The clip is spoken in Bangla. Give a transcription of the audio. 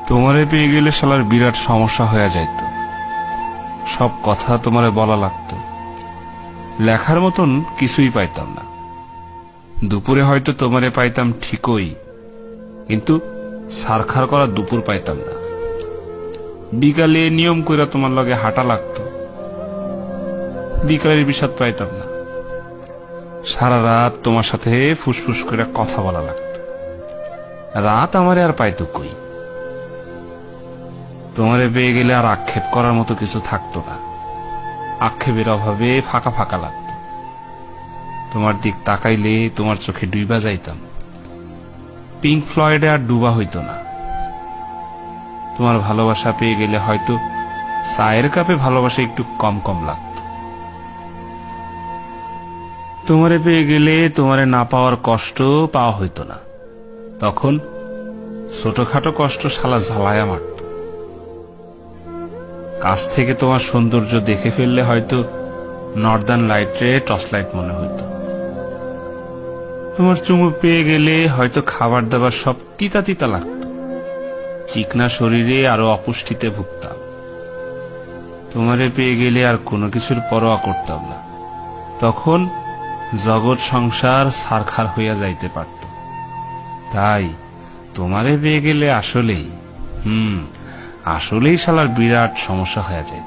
তোমারে পেয়ে গেলে শালার বিরাট সমস্যা হয়ে যাইত। সব কথা তোমারে বলা লাগতো, লেখার মতন কিছুই পাইতাম না। দুপুরে হয়তো তোমারে পাইতাম ঠিকই, কিন্তু সারখার করা দুপুর পাইতাম না। বিকালে নিয়ম কইরা তোমার লগে হাঁটা লাগতো, বিকালের বিষাদ পাইতাম না। সারা রাত তোমার সাথে ফুসফুস করে কথা বলা লাগতো, রাত আমারে আর পাইতো কই। তোমারে পেয়ে গেলে আর আক্ষেপ করার মতো কিছু থাকতো না, আক্ষেপের অভাবে ফাঁকা ফাঁকা লাগতো। তোমার দিক তাকাইলে তোমার চোখে ডুইবা যাইতাম, পিঙ্ক ফ্লয়েডে আর ডুবা হইতো না। তোমার ভালোবাসা পেয়ে গেলে হয়তো চায়ের কাপে ভালোবাসা একটু কম কম লাগতো। তোমারে পেয়ে গেলে তোমারে না পাওয়ার কষ্ট পাওয়া হইতো না, তখন ছোটখাটো কষ্ট শালা ঝালায়া মারত। কাছ থেকে তোমার সৌন্দর্য দেখে ফেললে হয়তো নর্দার্ন লাইটে টর্চ লাইট মনে হইতো। তোমার চুমু পেয়ে গেলে হয়তো খাবার দাবার সব তিতা তিতা লাগতো, চিকনা শরীরে আরো অপুষ্টিতে ভুগতাম। তোমারে পেয়ে গেলে আর কোনো কিছুর পরোয়া করতাম না, তখন জগৎ সংসার সারখার হইয়া যাইতে পারত। তাই তোমারে পেয়ে গেলে আসলেই আসলেই শালার বিরাট সমস্যা হয়ে যায়।